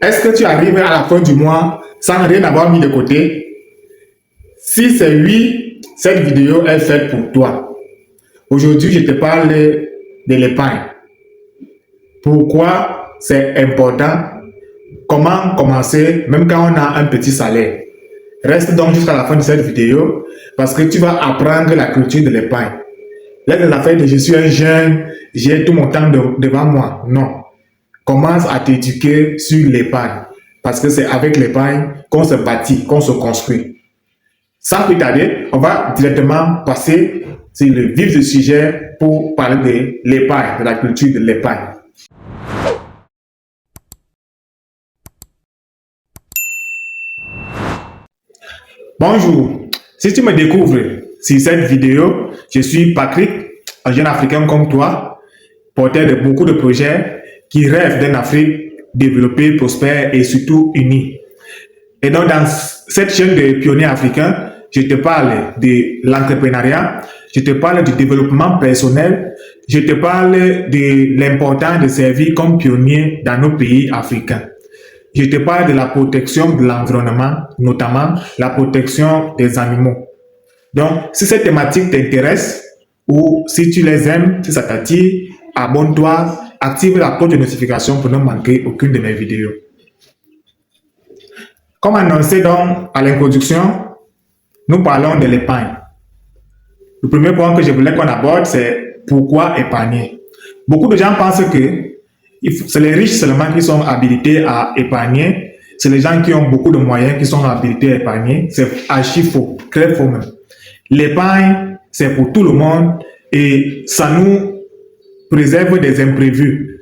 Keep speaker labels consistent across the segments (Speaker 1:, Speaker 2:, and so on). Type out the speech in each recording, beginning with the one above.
Speaker 1: Est-ce que tu arrives à la fin du mois sans rien avoir mis de côté? Si c'est oui, cette vidéo est faite pour toi. Aujourd'hui, je te parle de l'épargne. Pourquoi c'est important? Comment commencer même quand on a un petit salaire? Reste donc jusqu'à la fin de cette vidéo parce que tu vas apprendre la culture de l'épargne. Là, les affaires de je suis un jeune, j'ai tout mon temps devant moi. Non. Commence à t'éduquer sur l'épargne parce que c'est avec l'épargne qu'on se bâtit, qu'on se construit. Sans plus tarder, on va directement passer sur le vif du sujet pour parler de l'épargne, de la culture de l'épargne. Bonjour, si tu me découvres sur cette vidéo, je suis Patrick, un jeune Africain comme toi, porteur de beaucoup de projets qui rêve d'une Afrique développée, prospère et surtout unie. Et donc dans cette chaîne de pionniers africains, je te parle de l'entrepreneuriat, je te parle du développement personnel, je te parle de l'importance de servir comme pionnier dans nos pays africains. Je te parle de la protection de l'environnement, notamment la protection des animaux. Donc, si cette thématique t'intéresse ou si tu les aimes, si ça t'attire, abonne-toi, active la cloche de notification pour ne manquer aucune de mes vidéos. Comme annoncé donc à l'introduction, nous parlons de l'épargne. Le premier point que je voulais qu'on aborde, c'est pourquoi épargner. Beaucoup de gens pensent que c'est les riches seulement qui sont habilités à épargner. C'est les gens qui ont beaucoup de moyens qui sont habilités à épargner. C'est archi faux, très faux même. L'épargne, c'est pour tout le monde et ça nous préserve des imprévus.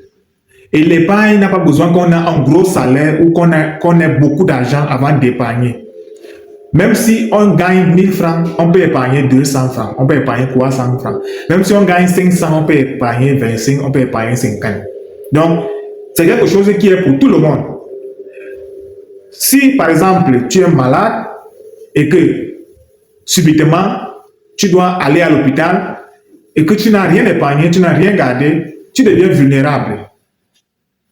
Speaker 1: Et l'épargne n'a pas besoin qu'on ait un gros salaire ou qu'on ait beaucoup d'argent avant d'épargner. Même si on gagne 1000 francs, on peut épargner 200 francs, on peut épargner 300 francs. Même si on gagne 500, on peut épargner 25, on peut épargner 50. Donc, c'est quelque chose qui est pour tout le monde. Si, par exemple, tu es malade et que, subitement, tu dois aller à l'hôpital et que tu n'as rien épargné, tu n'as rien gardé, tu deviens vulnérable.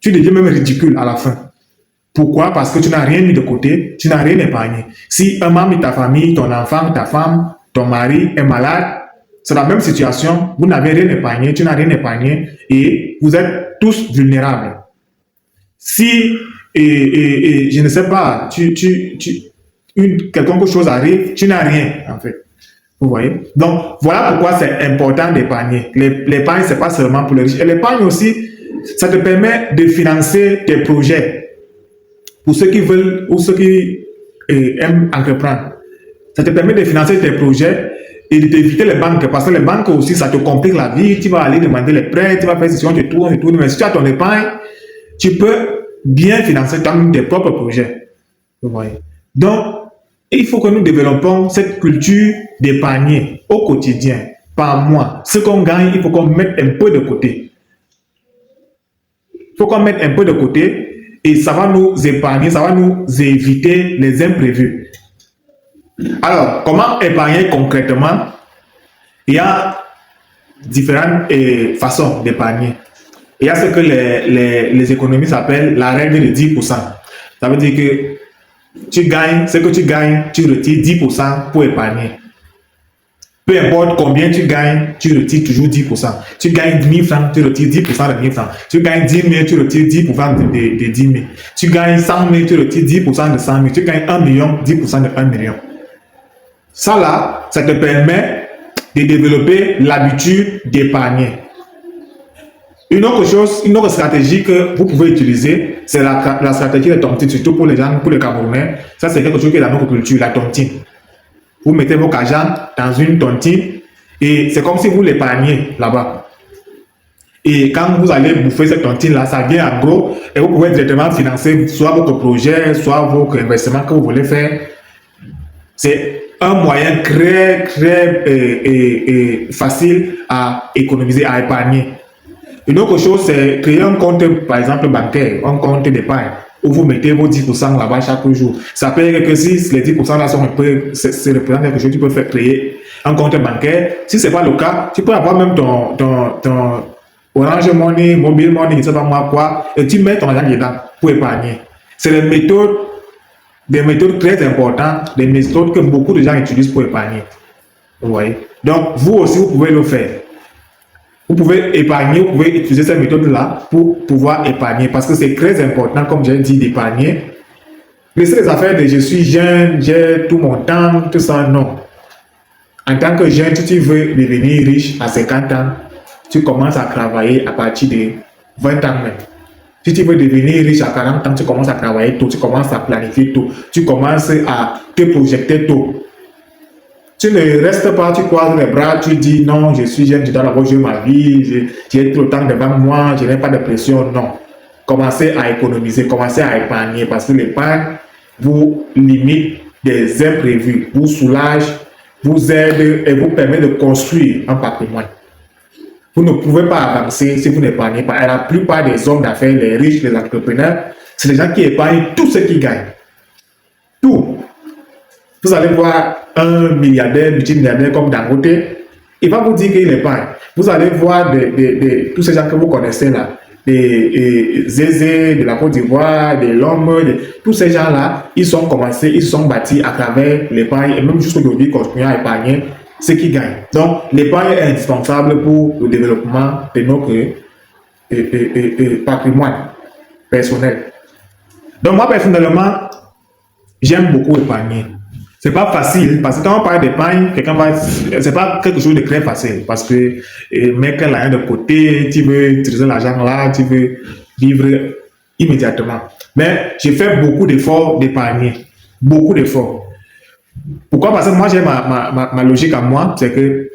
Speaker 1: Tu deviens même ridicule à la fin. Pourquoi? Parce que tu n'as rien mis de côté, tu n'as rien épargné. Si un membre de ta famille, ton enfant, ta femme, ton mari est malade, c'est la même situation, vous n'avez rien épargné, tu n'as rien épargné et vous êtes tous vulnérables. Si, je ne sais pas, quelque chose arrive, tu n'as rien en fait. Vous voyez? Donc, voilà pourquoi c'est important d'épargner. L'épargne, ce n'est pas seulement pour les riches. Et l'épargne aussi, ça te permet de financer tes projets. Pour ceux qui veulent ou ceux qui aiment entreprendre. Ça te permet de financer tes projets et d'éviter les banques. Parce que les banques aussi, ça te complique la vie. Tu vas aller demander les prêts, tu vas faire session de tour. Mais si tu as ton épargne, tu peux bien financer toi-même tes propres projets. Vous voyez? Donc, il faut que nous développons cette culture d'épargner au quotidien, par mois. Ce qu'on gagne, il faut qu'on mette un peu de côté. Il faut qu'on mette un peu de côté et ça va nous épargner, ça va nous éviter les imprévus. Alors, comment épargner concrètement? Il y a différentes façons d'épargner. Il y a ce que les économistes appellent la règle de 10%. Ça veut dire que tu gagnes, ce que tu gagnes, tu retires 10% pour épargner. Peu importe combien tu gagnes, tu retires toujours 10%. Tu gagnes 1000 francs, tu retires 10% de 1000 francs. Tu gagnes 10 000, tu retires 10% de 10 000. Tu gagnes 100 000, tu retires 10% de 100 000. Tu gagnes 1 million, 10% de 1 million. Ça là, ça te permet de développer l'habitude d'épargner. Une autre chose, une autre stratégie que vous pouvez utiliser, c'est la stratégie de tontine, surtout pour les gens, pour les Camerounais. Ça, c'est quelque chose qui est dans notre culture, la tontine. Vous mettez vos argent dans une tontine et c'est comme si vous l'épargniez là-bas. Et quand vous allez bouffer cette tontine-là, ça vient en gros et vous pouvez directement financer soit votre projet, soit vos investissements que vous voulez faire. C'est un moyen très facile à économiser, à épargner. Une autre chose, c'est créer un compte, par exemple, bancaire, un compte d'épargne, où vous mettez vos 10% là-bas chaque jour. Ça peut être que si les 10% là sont un peu, c'est représentant quelque chose, tu peux faire créer un compte bancaire. Si ce n'est pas le cas, tu peux avoir même Orange Money, Mobile Money, je ne sais pas moi quoi, et tu mets ton argent dedans pour épargner. C'est des méthodes très importantes, des méthodes que beaucoup de gens utilisent pour épargner. Vous voyez? Donc, vous aussi, vous pouvez le faire. Vous pouvez épargner, vous pouvez utiliser cette méthode-là pour pouvoir épargner, parce que c'est très important, comme j'ai dit, d'épargner. Laissez les affaires de je suis jeune, j'ai tout mon temps, tout ça, non. En tant que jeune, si tu veux devenir riche à 50 ans, tu commences à travailler à partir de 20 ans même. Si tu veux devenir riche à 40 ans, tu commences à travailler tôt, tu commences à planifier tôt, tu commences à te projeter tôt. Tu ne restes pas, tu croises les bras, tu dis non, je suis jeune, je dois d'abord jouer ma vie, j'ai trop de temps devant moi, je n'ai pas de pression, non. Commencez à économiser, commencez à épargner parce que l'épargne vous limite des imprévus, vous soulage, vous aide et vous permet de construire un patrimoine. Vous ne pouvez pas avancer si vous n'épargnez pas. Et la plupart des hommes d'affaires, les riches, les entrepreneurs, c'est les gens qui épargnent tout ce qu'ils gagnent. Tout. Vous allez voir un milliardaire, multimilliardaire comme Dangote, il va vous dire qu'il épargne. Vous allez voir tous ces gens que vous connaissez là, des Zézé de la Côte d'Ivoire, des Lombe, tous ces gens-là, ils sont commencés, ils sont bâtis à travers l'épargne et même jusqu'aujourd'hui continuent à épargner ce qu'ils gagnent. Donc, l'épargne est indispensable pour le développement de notre patrimoine personnel. Donc, moi, personnellement, j'aime beaucoup épargner. C'est pas facile parce que quand on parle d'épargne, c'est pas quelque chose de très facile parce que mettre l'argent de côté, tu veux utiliser l'argent là, tu veux vivre immédiatement. Mais j'ai fait beaucoup d'efforts d'épargner, beaucoup d'efforts. Pourquoi? Parce que moi j'ai ma logique à moi, c'est que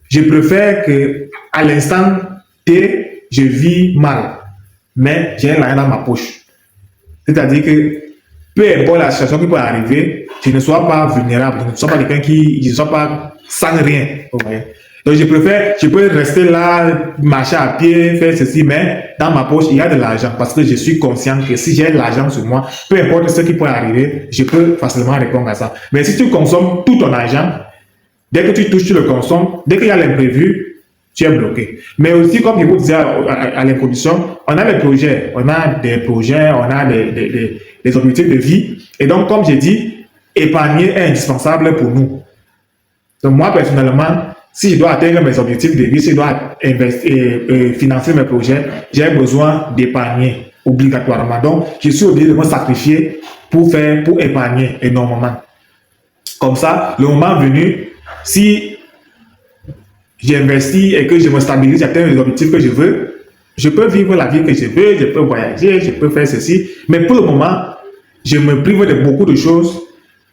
Speaker 1: je préfère que à l'instant T, je vis mal, mais j'ai l'argent dans ma poche. C'est-à-dire que peu importe la situation qui peut arriver, je ne sois pas vulnérable, je ne sois pas quelqu'un je ne sois pas sans rien. Okay? Donc je préfère, je peux rester là, marcher à pied, faire ceci, mais dans ma poche, il y a de l'argent parce que je suis conscient que si j'ai de l'argent sur moi, peu importe ce qui peut arriver, je peux facilement répondre à ça. Mais si tu consommes tout ton argent, dès que tu touches, tu le consommes, dès qu'il y a l'imprévu, tu es bloqué. Mais aussi, comme je vous disais à l'introduction, on a des projets, on a des objectifs de vie. Et donc, comme j'ai dit, épargner est indispensable pour nous. Donc, moi, personnellement, si je dois atteindre mes objectifs de vie, si je dois financer mes projets, j'ai besoin d'épargner obligatoirement. Donc, je suis obligé de me sacrifier pour épargner énormément. Comme ça, le moment venu, si j'investis et que je me stabilise, j'atteins les objectifs que je veux, je peux vivre la vie que je veux, je peux voyager, je peux faire ceci. Mais pour le moment, je me prive de beaucoup de choses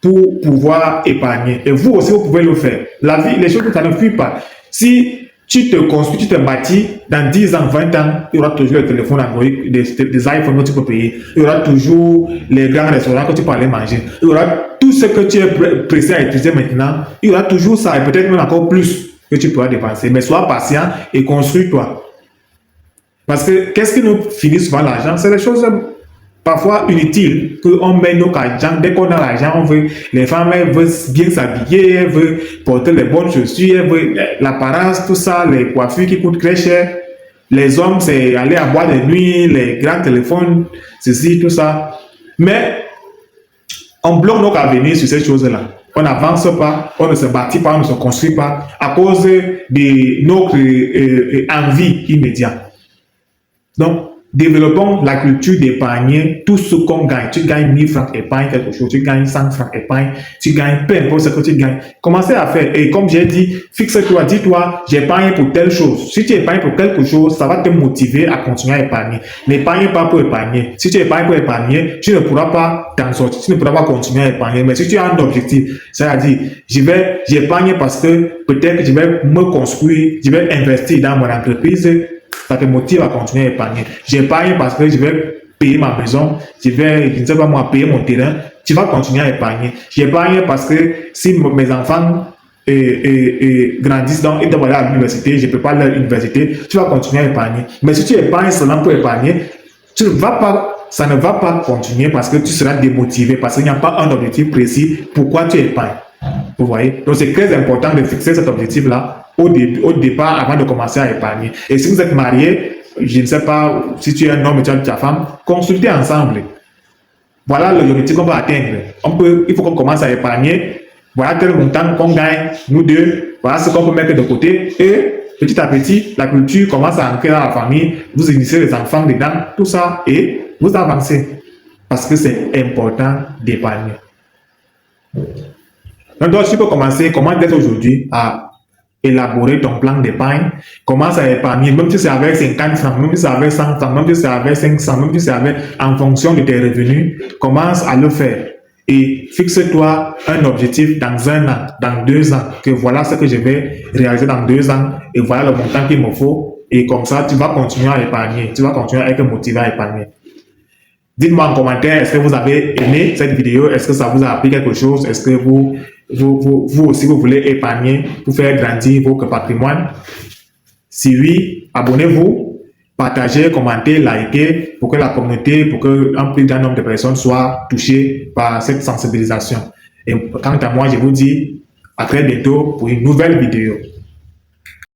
Speaker 1: pour pouvoir épargner. Et vous aussi, vous pouvez le faire. La vie, les choses, ça ne fuit pas. Si tu te construis, tu te bâtis, dans 10 ans, 20 ans, il y aura toujours le téléphone Android, des iPhones que tu peux payer. Il y aura toujours les grands restaurants que tu peux aller manger. Il y aura tout ce que tu es pressé à utiliser maintenant. Il y aura toujours ça et peut-être même encore plus que tu pourras dépenser. Mais sois patient et construis-toi. Parce que qu'est-ce qui nous finit souvent l'argent? C'est les choses parfois inutiles qu'on met nos argent. Dès qu'on a l'argent, les femmes elles veulent bien s'habiller, elles veulent porter les bonnes chaussures, elles veulent l'apparence, tout ça, les coiffures qui coûtent très cher. Les hommes, c'est aller à boire de nuit, les grands téléphones, ceci, tout ça. Mais on bloque notre avenir sur ces choses-là. On n'avance pas, on ne se bâtit pas, on ne se construit pas à cause de notre envie immédiate. Donc, développons la culture d'épargner tout ce qu'on gagne. Tu gagnes 1000 francs, épargne quelque chose. Tu gagnes 100 francs, épargne. Tu gagnes peu importe ce que tu gagnes. Commencez à faire. Et comme j'ai dit, fixe-toi, dis-toi, j'épargne pour telle chose. Si tu épargnes pour quelque chose, ça va te motiver à continuer à épargner. N'épargne pas pour épargner. Si tu épargnes pour épargner, tu ne pourras pas t'en sortir. Tu ne pourras pas continuer à épargner. Mais si tu as un objectif, c'est-à-dire, j'épargne parce que peut-être que je vais me construire, je vais investir dans mon entreprise, ça te motive à continuer à épargner. J'épargne parce que je vais payer ma maison, je ne sais pas moi, payer mon terrain. Tu vas continuer à épargner. J'épargne parce que si mes enfants grandissent, donc ils doivent aller à l'université, je ne peux pas aller à l'université, tu vas continuer à épargner. Mais si tu épargnes seulement pour épargner, ça ne va pas continuer parce que tu seras démotivé, parce qu'il n'y a pas un objectif précis pourquoi tu épargnes. Vous voyez? Donc, c'est très important de fixer cet objectif-là au départ avant de commencer à épargner. Et si vous êtes marié, je ne sais pas si tu es un homme et tu as ta femme, consultez ensemble. Voilà l'objectif qu'on va atteindre. Il faut qu'on commence à épargner. Voilà tel montant qu'on gagne, nous deux. Voilà ce qu'on peut mettre de côté. Et petit à petit, la culture commence à entrer dans la famille. Vous initiez les enfants dedans, tout ça, et vous avancez. Parce que c'est important d'épargner. Donc, tu peux commencer, comment dès aujourd'hui à élaborer ton plan d'épargne, commence à épargner, même si c'est avec 50 francs, même si c'est avec 100 francs, même si c'est avec 500, même si c'est avec, en fonction de tes revenus, commence à le faire. Et fixe-toi un objectif dans 1 an, dans 2 ans, que voilà ce que je vais réaliser dans 2 ans, et voilà le montant qu'il me faut, et comme ça, tu vas continuer à épargner, tu vas continuer à être motivé à épargner. Dites-moi en commentaire, est-ce que vous avez aimé cette vidéo? Est-ce que ça vous a appris quelque chose? Est-ce que vous aussi, vous voulez épargner pour faire grandir votre patrimoine? Si oui, abonnez-vous, partagez, commentez, likez pour que la communauté, pour qu'un plus grand nombre de personnes soient touchées par cette sensibilisation. Et quant à moi, je vous dis à très bientôt pour une nouvelle vidéo.